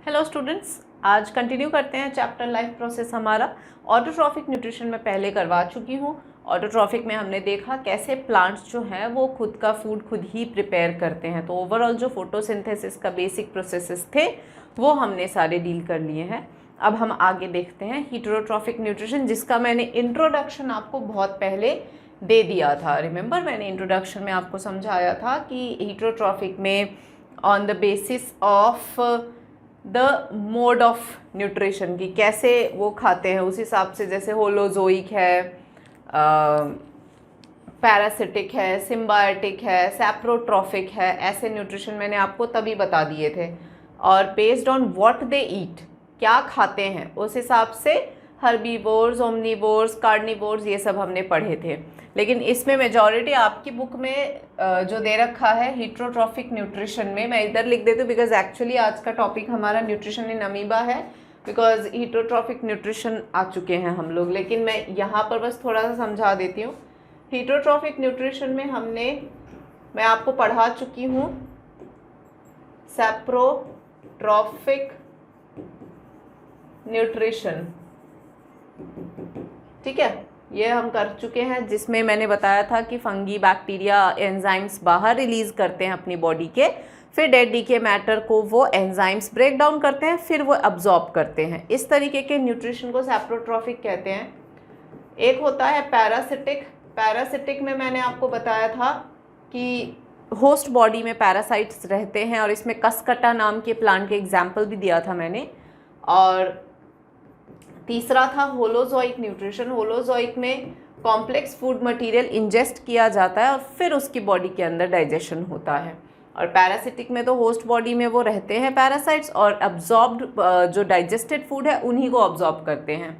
Hello students, आज continue करते हैं चैप्टर लाइफ प्रोसेस हमारा। ऑटोट्रॉफिक न्यूट्रिशन में पहले करवा चुकी हूँ। ऑटोट्रॉफिक में हमने देखा कैसे प्लांट्स जो हैं वो खुद का फूड खुद ही प्रिपेयर करते हैं। तो ओवरऑल जो फोटोसिंथेसिस का बेसिक प्रोसेसेस थे वो हमने सारे डील कर लिए हैं। अब हम आगे देखते हैं हीटेरोट्रॉफिक न्यूट्रिशन, जिसका मैंने इंट्रोडक्शन आपको बहुत पहले दे दिया था। रिमेंबर, मैंने इंट्रोडक्शन में आपको समझाया था कि हीटेरोट्रॉफिक में on the basis of the mode of nutrition की कैसे वो खाते हैं उस हिसाब से, जैसे होलोजोइक है, पैरासिटिक है, सिम्बायोटिक है, सैप्रोट्रॉफिक है, ऐसे न्यूट्रिशन मैंने आपको तभी बता दिए थे। और बेस्ड ऑन व्हाट दे ईट, क्या खाते हैं, उस हिसाब से हर्बीवोर्स, ओमनीवोर्स, कार्निवोर्स ये सब हमने पढ़े थे। लेकिन इसमें मेजॉरिटी आपकी बुक में जो दे रखा है हीटेरोट्रॉफिक न्यूट्रिशन में, मैं इधर लिख देती हूँ बिकॉज एक्चुअली आज का टॉपिक हमारा न्यूट्रिशन इन अमीबा है, बिकॉज हीटेरोट्रॉफिक न्यूट्रिशन आ चुके हैं हम लोग। लेकिन मैं यहाँ पर बस थोड़ा सा समझा देती हूँ। हीटेरोट्रॉफिक न्यूट्रिशन में मैं आपको पढ़ा चुकी हूँ सैप्रोट्रॉफिक न्यूट्रिशन, ठीक है, ये हम कर चुके हैं, जिसमें मैंने बताया था कि फंगी, बैक्टीरिया, एंजाइम्स बाहर रिलीज करते हैं अपनी बॉडी के, फिर डेड डीके मैटर को वो एंजाइम्स ब्रेक डाउन करते हैं, फिर वो अब्जॉर्ब करते हैं। इस तरीके के न्यूट्रिशन को सैप्रोट्रॉफिक कहते हैं। एक होता है पैरासिटिक। पैरासिटिक में मैंने आपको बताया था कि होस्ट बॉडी में पैरासाइट्स रहते हैं, और इसमें कसकटा नाम के प्लांट के एग्जाम्पल भी दिया था मैंने। और तीसरा था होलोजोइक न्यूट्रिशन। होलोजोइक में कॉम्प्लेक्स फूड मटेरियल इंजेस्ट किया जाता है और फिर उसकी बॉडी के अंदर डाइजेशन होता है। और पैरासिटिक में तो होस्ट बॉडी में वो रहते हैं पैरासाइट्स, और अब्जॉर्ब्ड जो डाइजेस्टेड फूड है उन्हीं को अब्जॉर्ब करते हैं।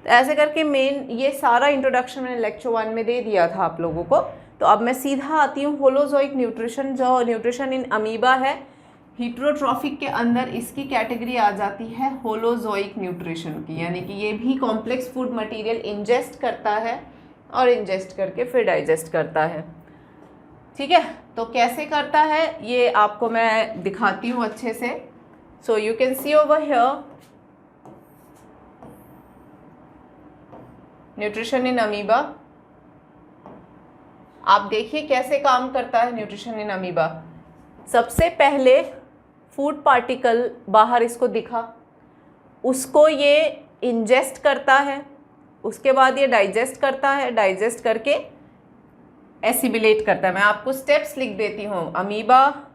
तो ऐसे करके मेन ये सारा इंट्रोडक्शन मैंने लेक्चर 1 में दे दिया था आप लोगों को। तो अब मैं सीधा आती हूँ होलोजोइक न्यूट्रिशन, जो न्यूट्रिशन इन अमीबा है। हीटेरोट्रॉफिक के अंदर इसकी कैटेगरी आ जाती है होलोजोइक न्यूट्रिशन की, यानी कि ये भी कॉम्प्लेक्स फूड मटेरियल इंजेस्ट करता है और इंजेस्ट करके फिर डाइजेस्ट करता है। ठीक है, तो कैसे करता है ये आपको मैं दिखाती हूँ अच्छे से। So you can see over here nutrition in amoeba. आप देखिए कैसे काम करता है न्यूट्रिशन इन अमीबा। सबसे पहले फूड पार्टिकल बाहर इसको दिखा, उसको ये इंजेस्ट करता है, उसके बाद ये डाइजेस्ट करता है, डाइजेस्ट करके एसिमिलेट करता है। मैं आपको स्टेप्स लिख देती हूँ। अमीबा,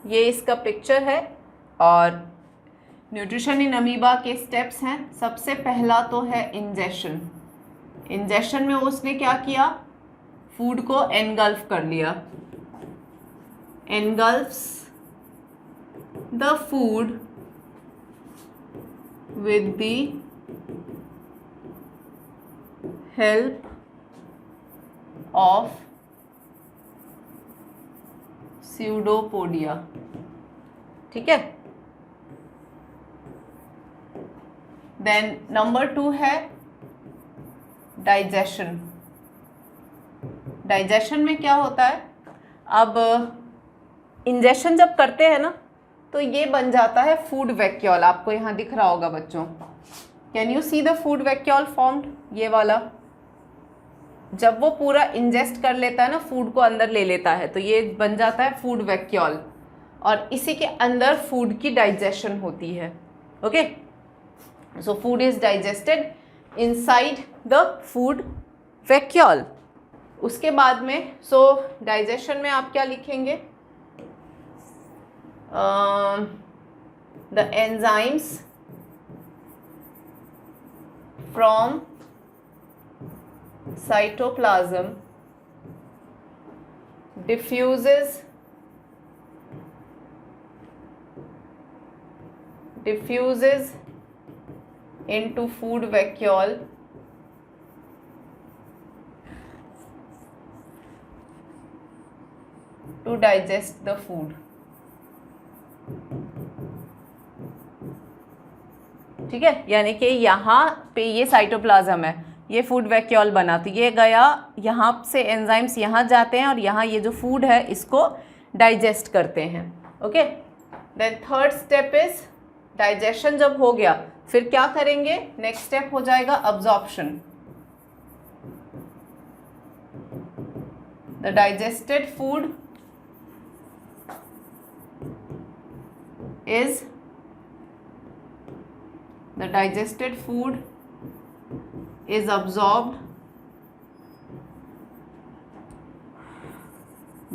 ये इसका पिक्चर है, और न्यूट्रिशन इन अमीबा के स्टेप्स हैं। सबसे पहला तो है इंजेशन। इंजेशन में उसने क्या किया, फूड को एनगल्फ कर लिया। engulfs the food with the help of pseudopodia, ठीक है। देन नंबर 2 है डाइजेशन। डाइजेशन में क्या होता है, अब इंजेक्शन जब करते हैं ना तो ये बन जाता है फूड वैक्यूल। आपको यहाँ दिख रहा होगा बच्चों, can you see the food vacuole formed, ये वाला। जब वो पूरा इंजेस्ट कर लेता है ना, फूड को अंदर ले लेता है, तो ये बन जाता है फूड वैक्यूल, और इसी के अंदर फूड की डाइजेशन होती है। Okay, so food is digested inside the food vacuole. उसके बाद में डाइजेशन में आप क्या लिखेंगे, the enzymes from cytoplasm diffuses into food vacuole to digest the food, ठीक है। यानी कि यहाँ पे ये साइटोप्लाज्म है, ये फूड वैक्यूल बना, तो ये गया, यहाँ से एंजाइम्स यहाँ जाते हैं और यहाँ ये जो फूड है इसको डाइजेस्ट करते हैं। Okay, then third step is digestion जब हो गया फिर क्या करेंगे, नेक्स्ट स्टेप हो जाएगा absorption. The digested food is the digested food is absorbed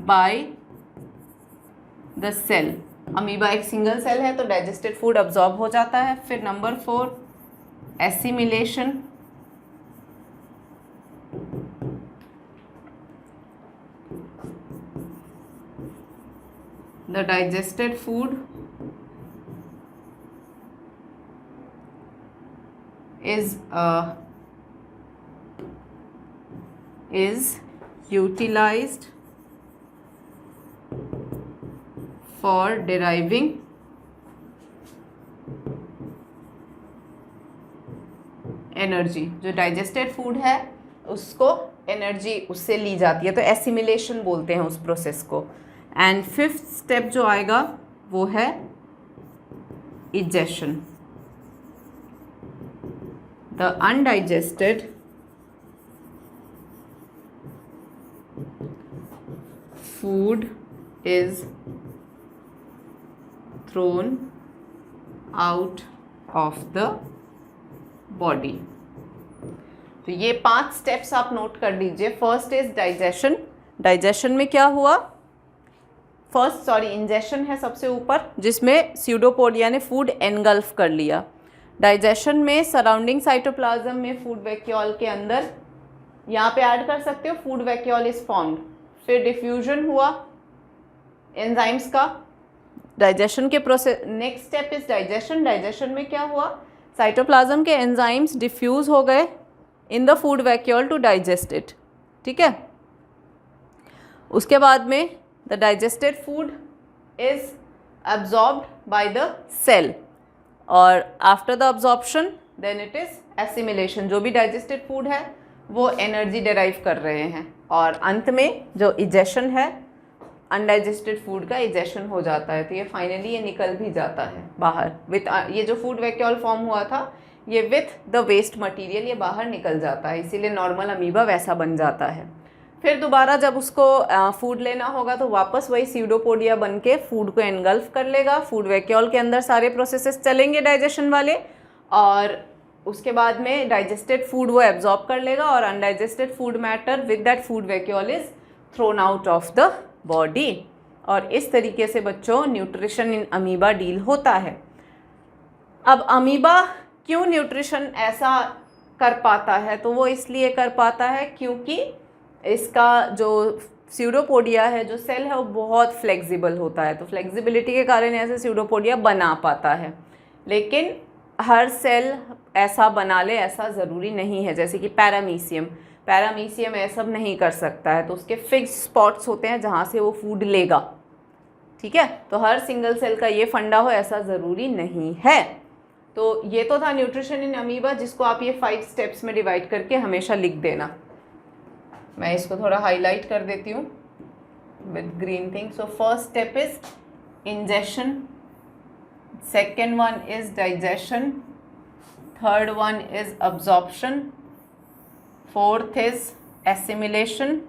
by the cell। Amoeba एक सिंगल सेल है तो डाइजेस्टेड फूड अब्जॉर्ब हो जाता है। फिर number 4 assimilation. The digested food is utilized for deriving energy. जो डाइजेस्टेड फूड है उसको एनर्जी उससे ली जाती है, तो एसिमिलेशन बोलते हैं उस प्रोसेस को। एंड फिफ्थ स्टेप जो आएगा वो है egestion. The undigested food is thrown out of the body। तो ये 5 स्टेप्स आप नोट कर लीजिए। First is digestion. डाइजेशन में क्या हुआ, इंजेशन है सबसे ऊपर जिसमें स्यूडोपोडिया ने फूड एनगल्फ कर लिया। डाइजेशन में सराउंडिंग साइटोप्लाज्म में फूड वैक्यूल के अंदर, यहाँ पे ऐड कर सकते हो, फूड वैक्यूल इज फॉर्म्ड। फिर डिफ्यूजन हुआ एंजाइम्स का डाइजेशन के process. Next step is digestion. Digestion में क्या हुआ, साइटोप्लाज्म के एंजाइम्स डिफ्यूज हो गए in the food vacuole to digest it. ठीक है, उसके बाद में the digested food is absorbed by the cell और after the absorption then it is assimilation. जो भी डाइजेस्टेड फूड है वो एनर्जी डिराइव कर रहे हैं और अंत में जो इजेशन है अनडाइजेस्टेड फूड का इजेशन हो जाता है, तो ये फाइनली ये निकल भी जाता है बाहर विथ ये जो फूड वैक्यूल फॉर्म हुआ था ये विथ द वेस्ट मटेरियल ये बाहर निकल जाता है, इसीलिए नॉर्मल अमीबा वैसा बन जाता है। फिर दोबारा जब उसको फूड लेना होगा तो वापस वही स्यूडोपोडिया बन के फूड को एनगल्फ कर लेगा। फूड वैक्यूल के अंदर सारे प्रोसेसेस चलेंगे डाइजेशन वाले और उसके बाद में डाइजेस्टेड फूड वो एब्जॉर्ब कर लेगा और undigested food matter with that food vacuole is thrown out of the body. और इस तरीके से बच्चों न्यूट्रिशन इन अमीबा डील होता है। अब अमीबा क्यों न्यूट्रिशन ऐसा कर पाता है, तो वो इसलिए कर पाता है क्योंकि इसका जो स्यूडोपोडिया है, जो सेल है, वो बहुत फ्लेक्सिबल होता है। तो फ्लेक्सिबिलिटी के कारण ऐसे स्यूडोपोडिया बना पाता है। लेकिन हर सेल ऐसा बना ले ऐसा ज़रूरी नहीं है। जैसे कि पैरामीशियम ऐसा नहीं कर सकता है, तो उसके फिक्स स्पॉट्स होते हैं जहाँ से वो फूड लेगा। ठीक है, तो हर सिंगल सेल का ये फंडा हो ऐसा ज़रूरी नहीं है। तो ये तो था न्यूट्रिशन इन अमीबा, जिसको आप ये 5 स्टेप्स में डिवाइड करके हमेशा लिख देना। मैं इसको थोड़ा हाईलाइट कर देती हूँ with green thing. So first step is ingestion, second one is digestion, third one is absorption, fourth is assimilation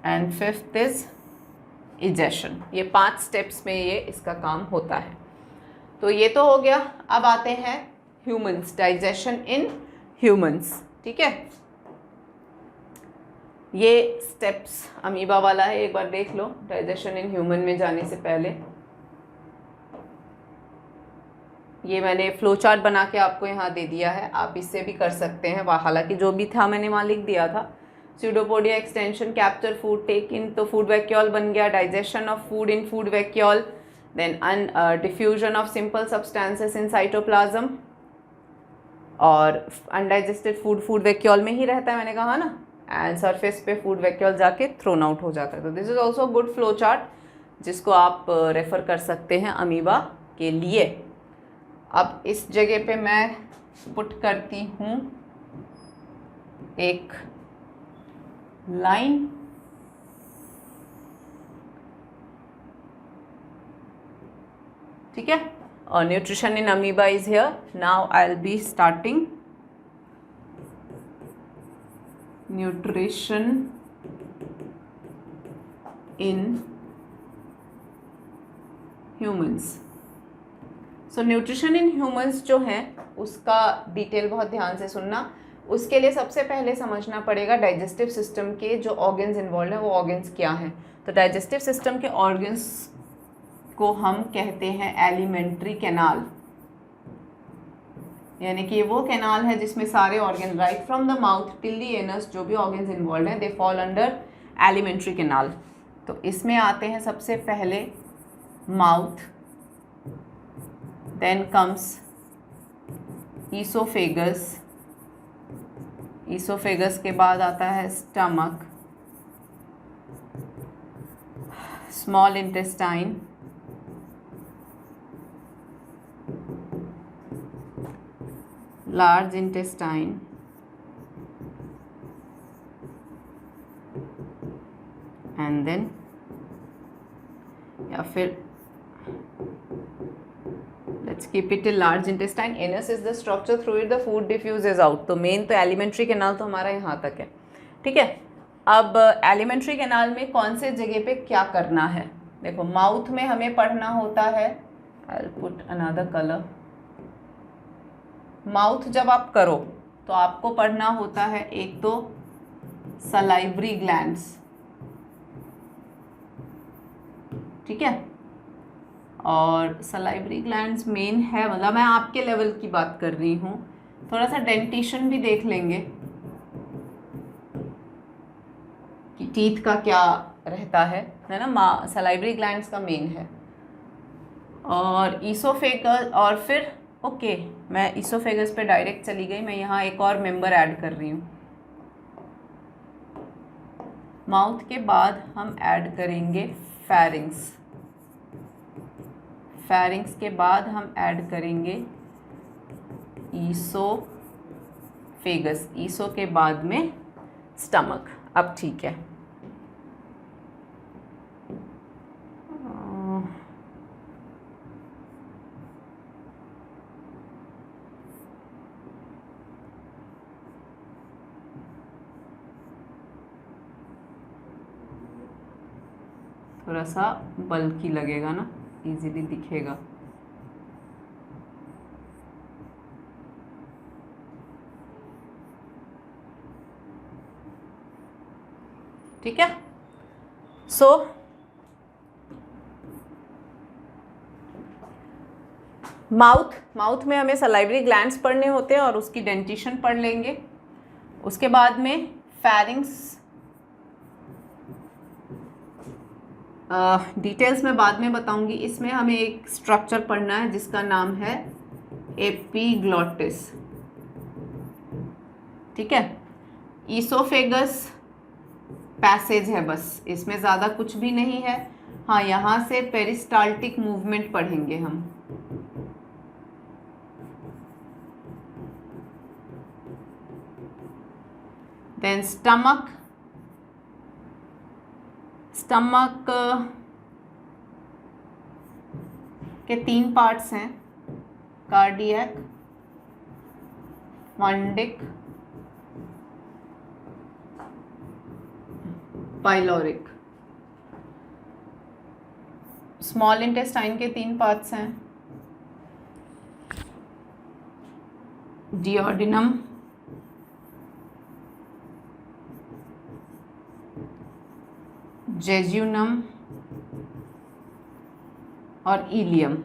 and fifth is egestion. ये 5 स्टेप्स में ये इसका काम होता है। तो ये तो हो गया। अब आते हैं ह्यूमंस, डाइजेशन इन ह्यूमंस। ठीक है, ये स्टेप्स अमीबा वाला है, एक बार देख लो डाइजेशन इन ह्यूमन में जाने से पहले। ये मैंने फ्लो चार्ट बना के आपको यहाँ दे दिया है, आप इससे भी कर सकते हैं। हालांकि जो भी था मैंने वहाँ लिख दिया था। Pseudopodia extension, capture food, take in, तो फूड वैक्यूल बन गया, digestion of food in food vacuole, then diffusion of simple substances in cytoplasm, और अनडाइजेस्टेड फूड फूड वैक्यूल में ही रहता है मैंने कहा ना, एंड सरफेस पे फूड वैक्यूल जाके थ्रोन आउट हो जाता है। तो this is also good flow chart जिसको आप रेफ़र कर सकते हैं अमीबा के लिए। अब इस जगह पे मैं पुट करती हूँ एक लाइन, ठीक है। और nutrition in amoeba is here. Now I will be starting nutrition in humans. So nutrition in humans जो है उसका डिटेल बहुत ध्यान से सुनना। उसके लिए सबसे पहले समझना पड़ेगा डाइजेस्टिव सिस्टम के जो ऑर्गन्स इन्वॉल्व हैं वो ऑर्गन्स क्या हैं। तो डाइजेस्टिव सिस्टम के ऑर्गन्स को हम कहते हैं एलिमेंट्री कैनाल, यानी कि वो कैनाल है जिसमें सारे organ right from the mouth till the anus जो भी ऑर्गन्स इन्वॉल्व हैं they fall under alimentary canal. तो इसमें आते हैं सबसे पहले mouth, then comes oesophagus, oesophagus के बाद आता है stomach, small intestine, large intestine, and then या फिर let's keep it till large intestine. Anus is the structure through it the food diffuses out. तो मेन तो एलिमेंट्री कैनाल तो हमारा यहाँ तक है, ठीक है। अब एलिमेंट्री कैनाल में कौन से जगह पे क्या करना है, देखो माउथ में हमें पढ़ना होता है, I'll put another color। Mouth जब आप करो तो आपको पढ़ना होता है एक तो सलाइवरी ग्लैंड्स, ठीक है। और सलाइवरी ग्लैंड्स मेन है, मतलब मैं आपके लेवल की बात कर रही हूँ। थोड़ा सा डेंटिशन भी देख लेंगे कि टीथ का क्या रहता है ना। सलाइवरी ग्लैंड्स का मेन है। और ईसोफेगस, और फिर ओके मैं ईसोफेगस पे डायरेक्ट चली गई, मैं यहाँ एक और मेंबर ऐड कर रही हूँ। माउथ के बाद हम ऐड करेंगे फेरिंग्स, फेरिंग्स के बाद हम ऐड करेंगे ईसोफेगस, ईसो के बाद में स्टमक। अब ठीक है, थोड़ा सा बल्कि लगेगा ना, इजीली दिखेगा। ठीक है। सो माउथ में हमें सलाइवरी ग्लैंड्स पढ़ने होते हैं और उसकी डेंटिशन पढ़ लेंगे। उसके बाद में फेरिंग्स, डिटेल्स में बाद में बताऊंगी। इसमें हमें एक स्ट्रक्चर पढ़ना है जिसका नाम है एपिग्लॉटिस, ठीक है। ईसोफेगस पैसेज है बस, इसमें ज़्यादा कुछ भी नहीं है। हाँ, यहाँ से पेरिस्टाल्टिक मूवमेंट पढ़ेंगे हम। देन स्टमक के 3 पार्ट्स हैं, cardiac, fundic, pyloric. Small intestine के 3 पार्ट्स हैं, डियोडिनम, जेजुनम और इलियम।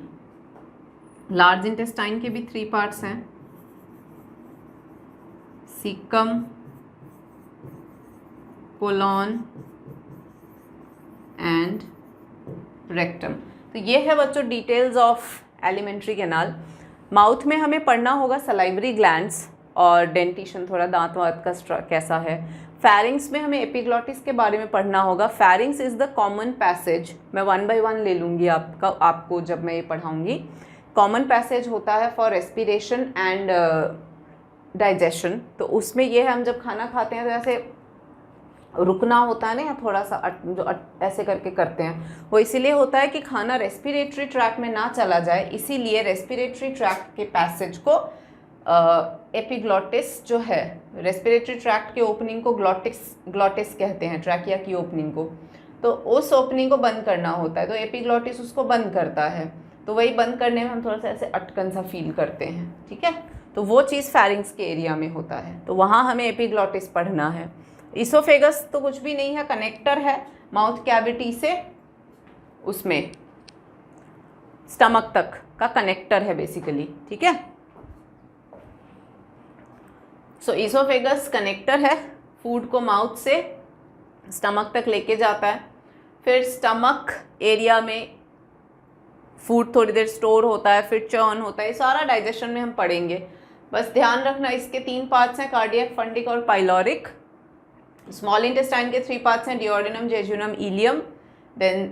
लार्ज इंटेस्टाइन के भी 3 पार्ट्स हैं, सीकम, कोलॉन एंड रेक्टम। तो ये है बच्चों details of alimentary canal. Mouth में हमें पढ़ना होगा सलाइवरी ग्लैंड्स और डेंटिशन, थोड़ा दांत वात का कैसा है। फेरिंग्स में हमें एपिग्लॉटिस के बारे में पढ़ना होगा। Pharynx is the common passage, मैं 1 by 1 ले लूँगी आपको जब मैं ये पढ़ाऊँगी। कॉमन पैसेज होता है फॉर रेस्पिरेशन एंड डाइजेशन। तो उसमें ये है, हम जब खाना खाते हैं तो ऐसे रुकना होता है ना, या थोड़ा सा ऐसे करके करते हैं, वो इसीलिए होता है कि खाना रेस्पिरेटरी ट्रैक्ट में ना चला जाए, इसीलिए रेस्पिरेटरी ट्रैक्ट के पैसेज को एपिग्लॉटिस जो है, रेस्पिरेटरी ट्रैक्ट के ओपनिंग को ग्लॉटिस कहते हैं, ट्रैकिया की ओपनिंग को, तो उस ओपनिंग को बंद करना होता है, तो एपिग्लॉटिस उसको बंद करता है, तो वही बंद करने में हम थोड़ा सा ऐसे अटकन सा फील करते हैं, ठीक है, तो वो चीज़ फैरिंग्स के एरिया में होता है, तो वहाँ हमें एपिग्लॉटिस पढ़ना है। इसोफेगस तो कुछ भी नहीं है, कनेक्टर है माउथ कैविटी से उसमें स्टमक तक का कनेक्टर है बेसिकली, ठीक है। सो इसोफेगस कनेक्टर है, फूड को माउथ से स्टमक तक लेके जाता है, फिर स्टमक एरिया में फूड थोड़ी देर स्टोर होता है, फिर चर्न होता है, ये सारा डाइजेशन में हम पढ़ेंगे। बस ध्यान रखना इसके 3 पार्ट्स हैं, कार्डियक, फंडिक और पाइलोरिक। स्मॉल इंटेस्टाइन के 3 पार्ट्स हैं, duodenum, jejunum, ileum, then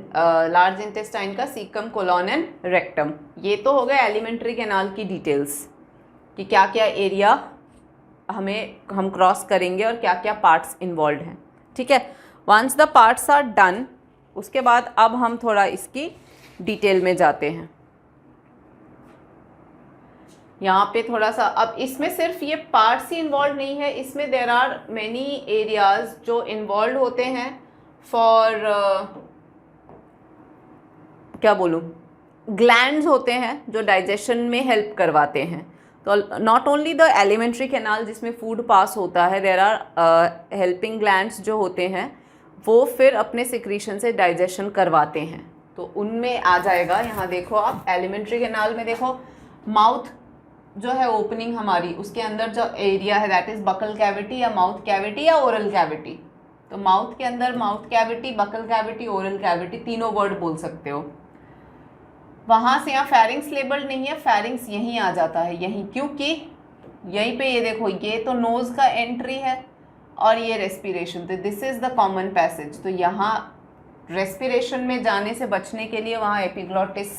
large intestine का सीकम, कोलोन एंड रेक्टम। ये तो हो गए एलिमेंट्री कैनाल की डिटेल्स कि क्या क्या एरिया हम क्रॉस करेंगे और क्या क्या पार्ट्स इन्वॉल्व हैं, ठीक है। Once the parts are done, उसके बाद अब हम थोड़ा इसकी डिटेल में जाते हैं। यहाँ पे थोड़ा सा, अब इसमें सिर्फ ये पार्ट्स ही इन्वॉल्व नहीं है, इसमें देर आर मैनी एरियाज जो इन्वॉल्व होते हैं फॉर क्या बोलूँ, ग्लैंड्स होते हैं जो डाइजेशन में हेल्प करवाते हैं। तो not only the alimentary canal जिसमें फूड पास होता है, देर आर हेल्पिंग ग्लैंड्स जो होते हैं वो फिर अपने सिक्रीशन से डाइजेशन करवाते हैं, तो उनमें आ जाएगा। यहाँ देखो आप एलिमेंट्री कैनाल में देखो, माउथ जो है ओपनिंग हमारी, उसके अंदर जो एरिया है दैट इज बकल कैविटी या माउथ कैविटी या ओरल कैविटी। तो माउथ के अंदर mouth cavity, buccal cavity, oral cavity, तीनों वर्ड बोल सकते हो। वहाँ से यहाँ फेरिंग्स लेबल नहीं है, फेरिंग्स यहीं आ जाता है, यहीं, क्योंकि यहीं पे ये देखो, ये तो नोज का एंट्री है और ये रेस्पिरेशन, तो this is the common passage. तो यहाँ रेस्पिरेशन में जाने से बचने के लिए वहाँ एपिग्लॉटिस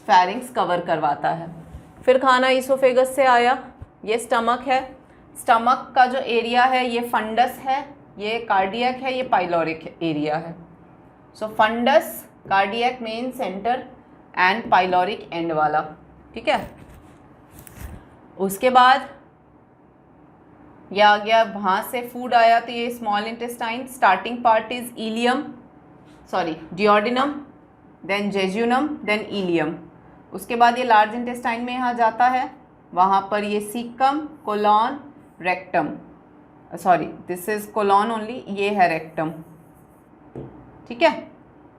फेरिंग्स कवर करवाता है। फिर खाना इसोफेगस से आया, ये स्टमक है, स्टमक का जो एरिया है ये फंडस है, ये कार्डियक है, ये पाइलोरिक एरिया है। So fundus, cardiac main centre and pyloric end वाला, ठीक है। उसके बाद ये आ गया, वहाँ से फूड आया तो ये small intestine, starting part is ileum, sorry duodenum, then jejunum, then ileum. उसके बाद ये लार्ज इंटेस्टाइन में यहाँ जाता है, वहाँ पर ये caecum, colon, rectum, sorry this is colon only, ये है रेक्टम, ठीक है।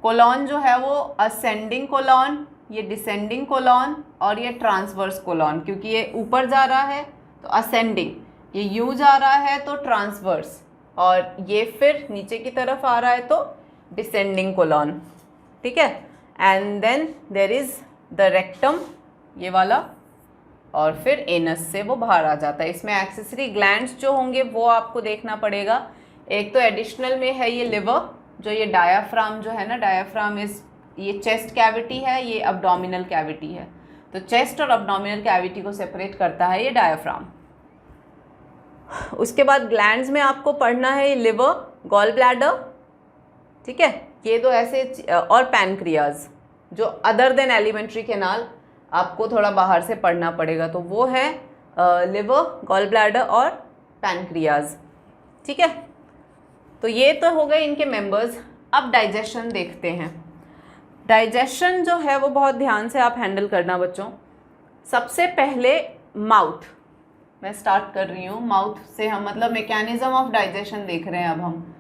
कोलॉन जो है वो असेंडिंग कोलॉन, ये डिसेंडिंग कोलॉन और ये ट्रांसवर्स कोलॉन, क्योंकि ये ऊपर जा रहा है तो असेंडिंग, ये यूँ जा रहा है तो ट्रांसवर्स, और ये फिर नीचे की तरफ आ रहा है तो डिसेंडिंग कोलॉन, ठीक है। And then there is the rectum, ये वाला, और फिर एनस से वो बाहर आ जाता है। इसमें एक्सेसरी ग्लैंड्स जो होंगे वो आपको देखना पड़ेगा। एक तो एडिशनल में है ये लिवर, जो ये डायाफ्राम जो है ना, डायाफ्राम इज, ये चेस्ट कैविटी है, ये अब्डोमिनल कैविटी है, तो चेस्ट और अब्डोमिनल कैविटी को सेपरेट करता है ये डायाफ्राम। उसके बाद ग्लैंड्स में आपको पढ़ना है ये लिवर, गॉल ब्लैडर, ठीक है, ये दो ऐसे, और पैनक्रियाज जो अदर देन एलिमेंट्री कैनाल आपको थोड़ा बाहर से पढ़ना पड़ेगा, तो वो है लिवर, गॉल ब्लैडर और पैनक्रियाज, ठीक है। तो ये तो हो गए इनके मेंबर्स। अब डाइजेशन देखते हैं। डाइजेशन जो है वो बहुत ध्यान से आप हैंडल करना बच्चों। सबसे पहले माउथ, मैं स्टार्ट कर रही हूँ माउथ से, हम मतलब मैकेनिज्म ऑफ डाइजेशन देख रहे हैं अब हम।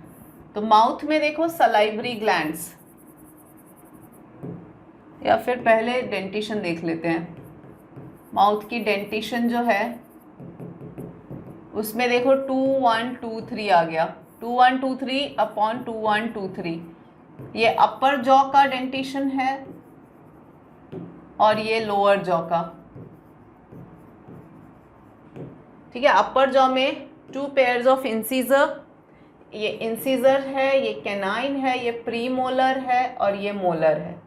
तो माउथ में देखो सलाइवरी ग्लैंड्स, या फिर पहले डेंटिशन देख लेते हैं। माउथ की डेंटिशन जो है उसमें देखो 2 1 2 3 आ गया, 2 1 2 3 अपॉन 2 1 2 3, ये अपर जॉ का डेंटिशन है और ये लोअर जॉ का, ठीक है। अपर जॉ में 2 पेयर्स ऑफ इंसीजर, ये इंसीजर है, ये कैनाइन है, ये प्रीमोलर है और ये मोलर है,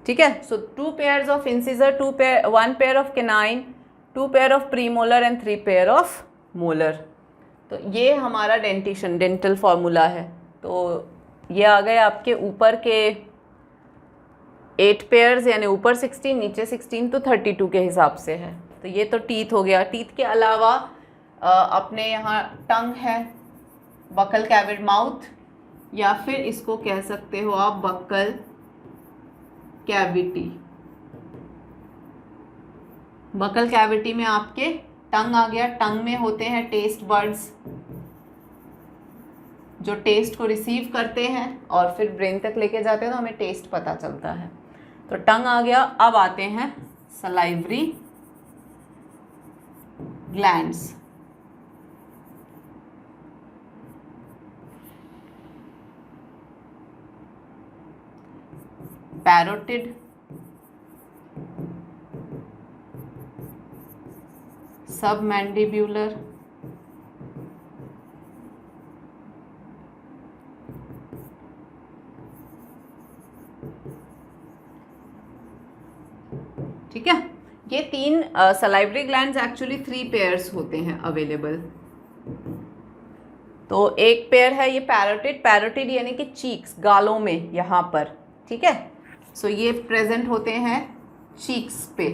ठीक है। सो 2 pairs of incisor, 1 pair of canine, 2 pair of premolar and 3 pair of molar. तो ये हमारा डेंटिशन, डेंटल फॉर्मूला है। तो ये आ गए आपके ऊपर के 8 पेयर्स, यानी ऊपर 16 नीचे 16, तो 32 के हिसाब से है। तो ये तो टीथ हो गया। टीथ के अलावा अपने यहाँ टंग है, बकल कैविट माउथ, या फिर इसको कह सकते हो आप बकल कैविटी। बकल कैविटी में आपके टंग आ गया। टंग में होते हैं टेस्ट बर्ड्स, जो टेस्ट को रिसीव करते हैं और फिर ब्रेन तक लेके जाते हैं, तो हमें टेस्ट पता चलता है। तो टंग आ गया। अब आते हैं सलाइवरी ग्लैंड्स। पैरोटिड, सबमैंडिब्यूलर, ठीक है। ये 3 सलाइवरी ग्लैंड्स, एक्चुअली 3 पेयर्स होते हैं अवेलेबल। तो एक पेयर है ये पैरोटिड। पैरोटिड यानी कि चीक्स, गालों में यहाँ पर, ठीक है। सो ये प्रेजेंट होते हैं चीक्स पे।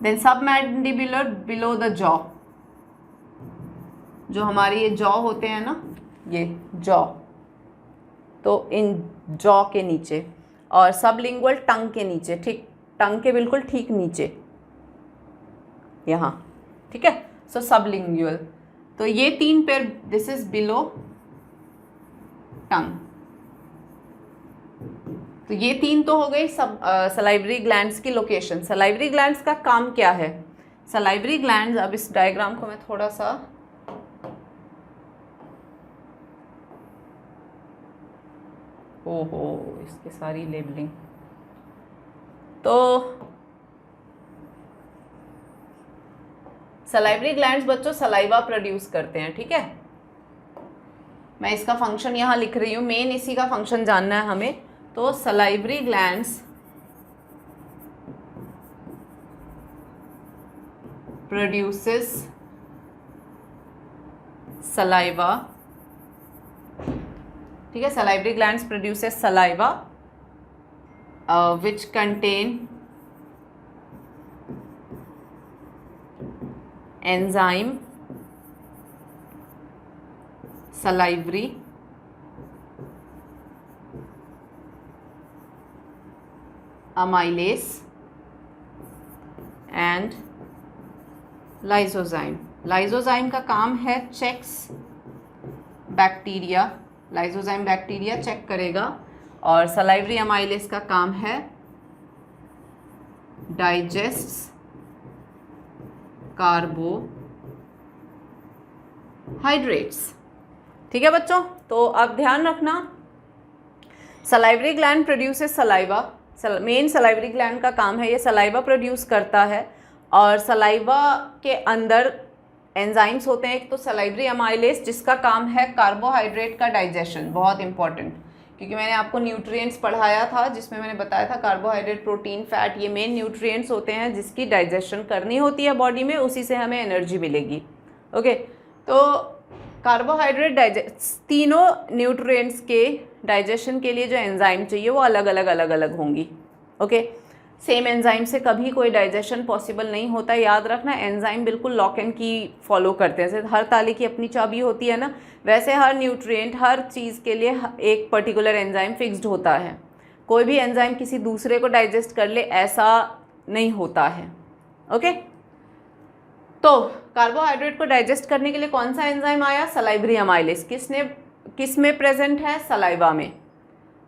Then submandibular below the jaw, जो हमारी ये जॉ होते हैं ना, ये जॉ, तो इन जॉ के नीचे। और सबलिंगुअल टंग के नीचे, ठीक, टंग के बिल्कुल ठीक नीचे यहाँ, ठीक है। सो सबलिंगुअल, तो ये 3 पेयर, दिस इज बिलो टंग। तो ये 3 तो हो गई सब सलाइवरी ग्लैंड्स की लोकेशन। सलाइवरी ग्लैंड्स का काम क्या है? सलाइवरी ग्लैंड्स, अब इस डायग्राम को मैं थोड़ा सा ओहो इसकी सारी लेबलिंग, तो सलाइवरी ग्लैंड्स बच्चों सलाइवा प्रोड्यूस करते हैं, ठीक है। मैं इसका फंक्शन यहाँ लिख रही हूँ, मेन इसी का फंक्शन जानना है हमें। तो सलाइवरी ग्लैंड्स प्रोड्यूसेस सलाइवा, ठीक है। Salivary glands produces saliva which contain enzyme salivary amylase and lysozyme। Lysozyme का काम है checks bacteria, lysozyme bacteria check करेगा। और सलाइवरी अमाइलेस का काम है डाइजेस्ट्स कार्बोहाइड्रेट्स, ठीक है बच्चों। तो अब ध्यान रखना, salivary gland produces saliva. Main salivary gland का काम है, ये सलाइवा प्रोड्यूस करता है। और सलाइवा के अंदर एंजाइम्स होते हैं, एक तो सलाइवरी अमाइलेस जिसका काम है कार्बोहाइड्रेट का डाइजेशन, बहुत इंपॉर्टेंट, क्योंकि मैंने आपको न्यूट्रिएंट्स पढ़ाया था जिसमें मैंने बताया था कार्बोहाइड्रेट, प्रोटीन, फैट, ये मेन न्यूट्रिएंट्स होते हैं जिसकी डाइजेशन करनी होती है बॉडी में, उसी से हमें एनर्जी मिलेगी। ओके, तो कार्बोहाइड्रेट डाइजेस्ट, तीनों न्यूट्रिएंट्स के डाइजेशन के लिए जो एंजाइम चाहिए वो अलग अलग होंगी। ओके, सेम एंजाइम से कभी कोई डाइजेशन पॉसिबल नहीं होता है, याद रखना। एंजाइम बिल्कुल लॉक एंड की फॉलो करते हैं, जैसे हर ताले की अपनी चाबी होती है ना, वैसे हर न्यूट्रिएंट, हर चीज़ के लिए एक पर्टिकुलर एंजाइम फिक्स्ड होता है। कोई भी एंजाइम किसी दूसरे को डाइजेस्ट कर ले ऐसा नहीं होता है। ओके, तो कार्बोहाइड्रेट को डाइजेस्ट करने के लिए कौन सा एंजाइम आया? Salivary amylase. किस में प्रेजेंट है? सलाइवा में।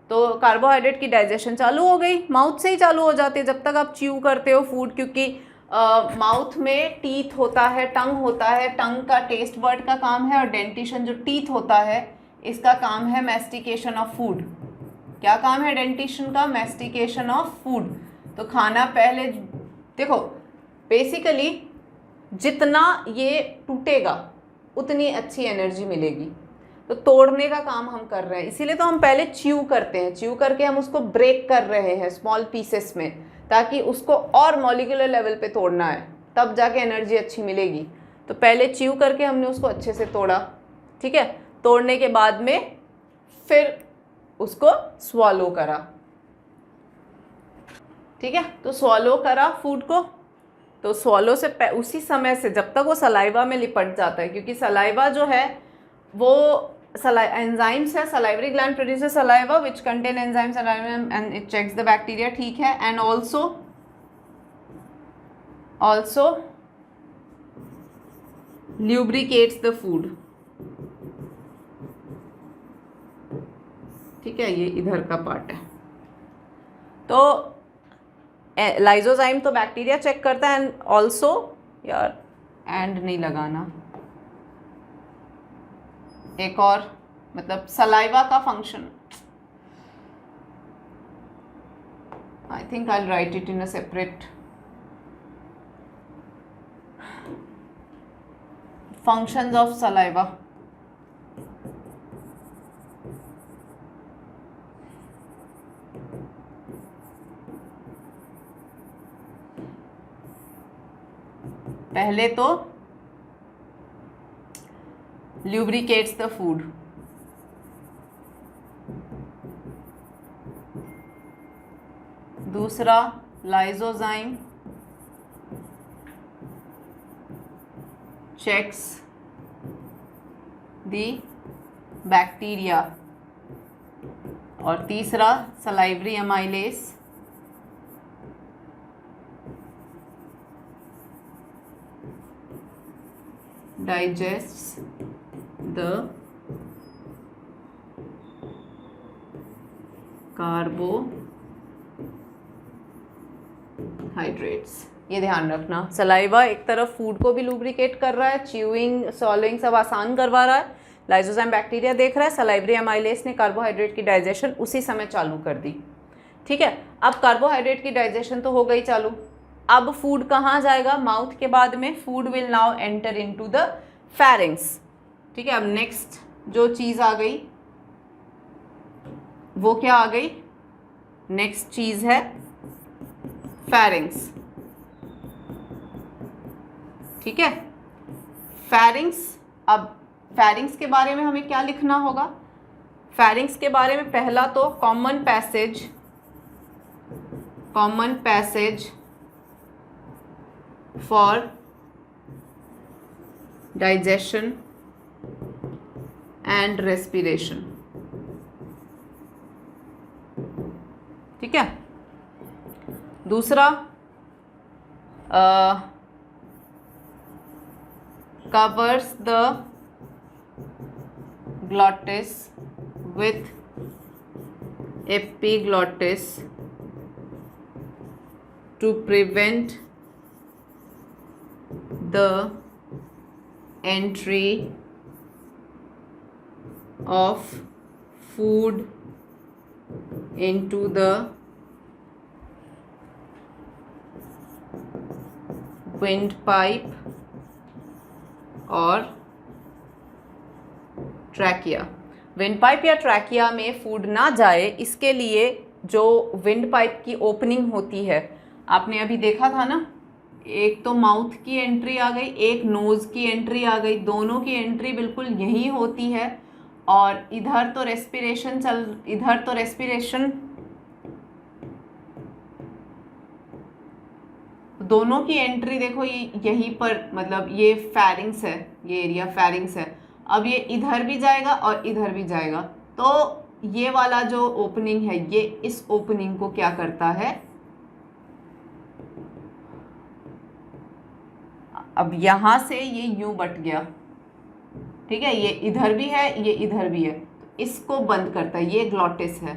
तो कार्बोहाइड्रेट की डाइजेशन चालू हो गई, माउथ से ही चालू हो जाती है जब तक आप च्यू करते हो फूड, क्योंकि माउथ में टीथ होता है, टंग होता है, टंग का टेस्ट बर्ड का काम है, और डेंटिशन जो टीथ होता है इसका काम है मैस्टिकेशन ऑफ फूड। क्या काम है डेंटिशन का? Mastication of food. तो खाना पहले देखो, बेसिकली जितना ये टूटेगा उतनी अच्छी एनर्जी मिलेगी, तो तोड़ने का काम हम कर रहे हैं, इसीलिए तो हम पहले च्यू करते हैं, च्यू करके हम उसको ब्रेक कर रहे हैं स्मॉल पीसेस में, ताकि उसको और मॉलिक्यूलर लेवल पे तोड़ना है, तब जाके एनर्जी अच्छी मिलेगी। तो पहले च्यू करके हमने उसको अच्छे से तोड़ा, ठीक है। तोड़ने के बाद में फिर उसको स्वॉलो करा, ठीक है। तो स्वॉलो करा फूड को, तो स्वॉलो से उसी समय से जब तक वो सलाइवा में लिपट जाता है, क्योंकि सलाइवा जो है वो एंजाइम्स है, salivary gland produces saliva which contain enzymes and it checks the bacteria, ठीक है। And also lubricates the food, ठीक है। ये इधर का पार्ट है। तो लाइजोजाइम तो बैक्टीरिया चेक करता है, एंड ऑल्सो, यार एंड नहीं लगाना, एक और मतलब सलाइवा का function, I think I will write it in a separate, functions of saliva. पहले तो lubricates the food, दूसरा lysozyme checks the bacteria, और तीसरा salivary amylase digests the carbohydrates। ये ध्यान रखना, सलाइवा एक तरफ फूड को भी लुब्रिकेट कर रहा है, च्यूइंग सॉलोइंग सब आसान करवा रहा है, लाइसोजाइम बैक्टीरिया देख रहा है, सलाइवरी एमाइलेस ने कार्बोहाइड्रेट की डाइजेशन उसी समय चालू कर दी, ठीक है। अब कार्बोहाइड्रेट की डाइजेशन तो हो गई चालू, अब फूड कहाँ जाएगा, माउथ के बाद में food will now enter into the pharynx, ठीक है। अब नेक्स्ट जो चीज़ आ गई वो क्या आ गई, नेक्स्ट चीज़ है फेरिंग्स, ठीक है। फेरिंग्स, अब फेरिंग्स के बारे में हमें क्या लिखना होगा, फेरिंग्स के बारे में पहला तो common passage for digestion and respiration, ठीक है। दूसरा covers the glottis with epiglottis to prevent the entry of food into the windpipe और ट्रैकिया। विंडपाइप या ट्रैकिया में फूड ना जाए इसके लिए जो विंडपाइप की ओपनिंग होती है, आपने अभी देखा था ना, एक तो माउथ की एंट्री आ गई, एक नोज़ की एंट्री आ गई, दोनों की एंट्री बिल्कुल यही होती है, और इधर तो रेस्पिरेशन दोनों की एंट्री देखो यहीं पर, मतलब ये फेरिंग्स है, ये एरिया फेरिंग्स है। अब ये इधर भी जाएगा और इधर भी जाएगा, तो ये वाला जो ओपनिंग है ये इस ओपनिंग को क्या करता है, अब यहाँ से ये यूं बट गया, ठीक है, ये इधर भी है ये इधर भी है, तो इसको बंद करता है, ये ग्लॉटिस है,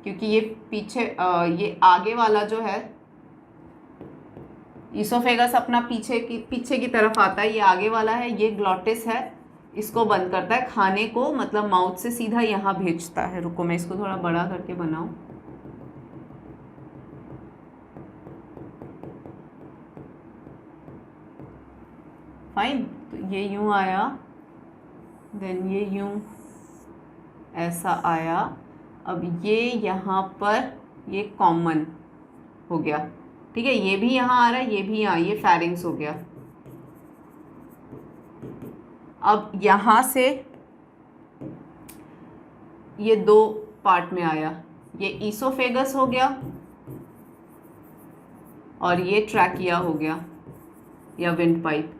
क्योंकि ये पीछे ये आगे वाला जो है ईसोफेगस अपना पीछे की तरफ आता है, ये आगे वाला है, ये ग्लॉटिस है, इसको बंद करता है, खाने को मतलब माउथ से सीधा यहाँ भेजता है। रुको मैं इसको थोड़ा बड़ा करके बनाऊं, फाइन। तो ये यूं आया, देन ये यूं ऐसा आया, अब ये यहाँ पर ये कॉमन हो गया, ठीक है, ये भी यहाँ आ रहा है, ये भी यहाँ, ये फेरिंग्स हो गया, अब यहाँ से ये दो पार्ट में आया, ये ईसोफेगस हो गया और ये ट्रैकिया हो गया या विंड पाइप।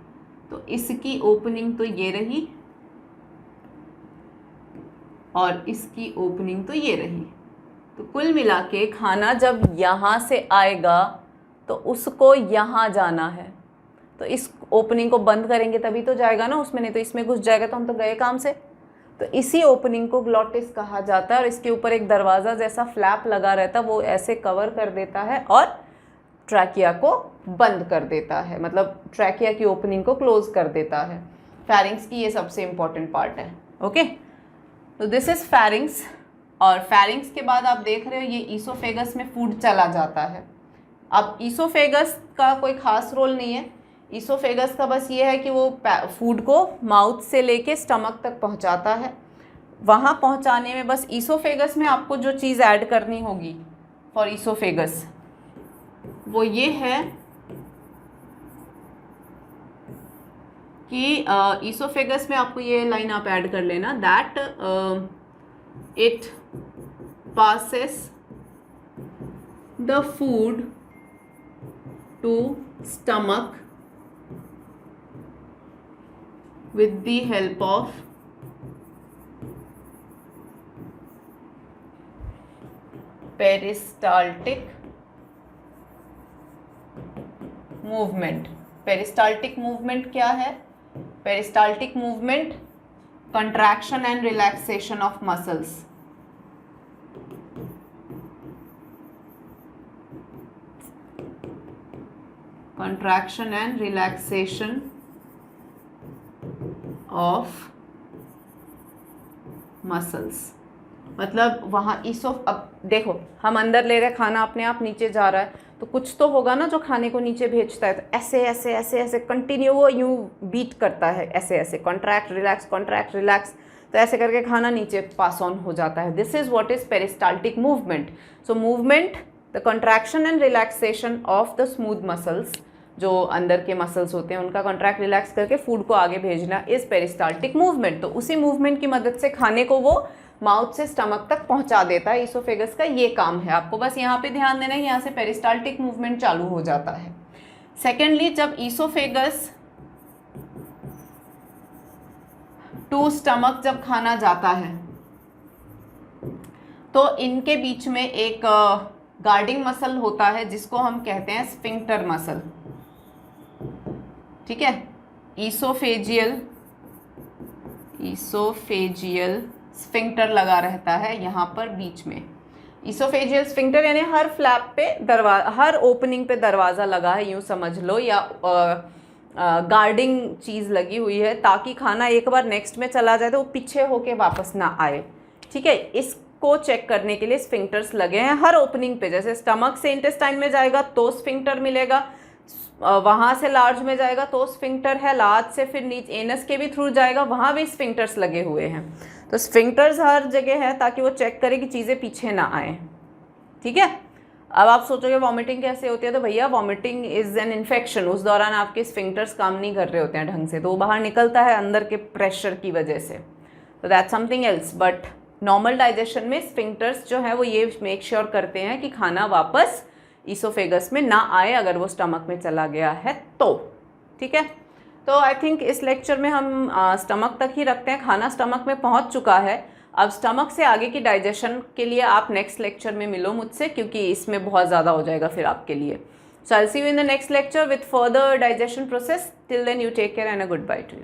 तो इसकी ओपनिंग तो ये रही और इसकी ओपनिंग तो ये रही। तो कुल मिला के खाना जब यहाँ से आएगा तो उसको यहाँ जाना है, तो इस ओपनिंग को बंद करेंगे तभी तो जाएगा ना उसमें, नहीं तो इसमें घुस जाएगा तो हम तो गए काम से। तो इसी ओपनिंग को ग्लॉटिस कहा जाता है और इसके ऊपर एक दरवाज़ा जैसा फ्लैप लगा रहता है, वो ऐसे कवर कर देता है और ट्रैकिया को बंद कर देता है, मतलब ट्रैकिया की ओपनिंग को क्लोज कर देता है। फैरिंग्स की ये सबसे इम्पॉर्टेंट पार्ट है। ओके, तो दिस इज़ फैरिंग्स। और फैरिंग्स के बाद आप देख रहे हो ये ईसोफेगस में फूड चला जाता है। अब ईसोफेगस का कोई ख़ास रोल नहीं है, ईसोफेगस का बस ये है कि वो फूड को माउथ से लेके स्टमक तक पहुंचाता है। वहाँ पहुंचाने में बस ईसोफेगस में आपको जो चीज़ ऐड करनी होगी फॉर ईसोफेगस वो ये है कि ईसोफेगस में आपको ये लाइन आप ऐड कर लेना, that it passes the food to stomach with the help of peristaltic movement। Peristaltic movement क्या है? Peristaltic movement contraction and relaxation of muscles. Contraction and relaxation of muscles, मतलब वहाँ अब देखो हम अंदर ले रहे खाना, अपने आप नीचे जा रहा है तो कुछ तो होगा ना जो खाने को नीचे भेजता है। तो ऐसे ऐसे ऐसे ऐसे कंटिन्यू वो यूँ बीट करता है, ऐसे ऐसे कॉन्ट्रैक्ट रिलैक्स, तो ऐसे करके खाना नीचे पास ऑन हो जाता है। This is what is peristaltic movement. So movement the contraction and relaxation of the smooth muscles, जो अंदर के मसल्स होते हैं उनका कॉन्ट्रैक्ट रिलैक्स करके फूड को आगे भेजना इज़ पेरिस्टाल्टिक मूवमेंट। तो उसी मूवमेंट की मदद से खाने को वो माउथ से स्टमक तक पहुंचा देता है। ईसोफेगस का ये काम है। आपको बस यहाँ पे ध्यान देना है, यहाँ से पेरिस्टाल्टिक मूवमेंट चालू हो जाता है। सेकेंडली, जब ईसोफेगस टू स्टमक जब खाना जाता है तो इनके बीच में एक गार्डिंग मसल होता है जिसको हम कहते हैं स्फिंक्टर मसल। ठीक है, ईसोफेजियल स्फिंक्टर लगा रहता है यहाँ पर बीच में। ईसोफेजियल स्फिंक्टर यानी हर फ्लैप पे हर ओपनिंग पे दरवाज़ा लगा है, यूँ समझ लो, या गार्डिंग चीज़ लगी हुई है ताकि खाना एक बार नेक्स्ट में चला जाए तो वो पीछे होके वापस ना आए। ठीक है, इसको चेक करने के लिए स्फिंक्टर्स लगे हैं हर ओपनिंग पे। जैसे स्टमक से इंटेस्टाइन में जाएगा तो स्फिंक्टर मिलेगा, वहाँ से लार्ज में जाएगा तो स्फिंक्टर है, लार्ज से फिर नीचे एनस के भी थ्रू जाएगा, वहाँ भी स्फिंक्टर्स लगे हुए हैं। तो स्फिंक्टर्स हर जगह है ताकि वो चेक करे कि चीज़ें पीछे ना आए। ठीक है, अब आप सोचोगे वॉमिटिंग कैसे होती है, तो भैया वॉमिटिंग इज़ एन इन्फेक्शन। उस दौरान आपके स्फिंक्टर्स काम नहीं कर रहे होते हैं ढंग से, तो वो बाहर निकलता है अंदर के प्रेशर की वजह से। तो that's something else. But normal digestion में स्फिंक्टर्स जो है वो ये मेक श्योर करते हैं कि खाना वापस ईसोफेगस में ना आए अगर वो स्टमक में चला गया है तो। ठीक है, तो आई थिंक इस लेक्चर में हम स्टमक तक ही रखते हैं। खाना स्टमक में पहुंच चुका है, अब स्टमक से आगे की डाइजेशन के लिए आप नेक्स्ट लेक्चर में मिलो मुझसे, क्योंकि इसमें बहुत ज़्यादा हो जाएगा फिर आपके लिए। So I will see you in the next lecture with further digestion process. Till then you take care and a goodbye to you.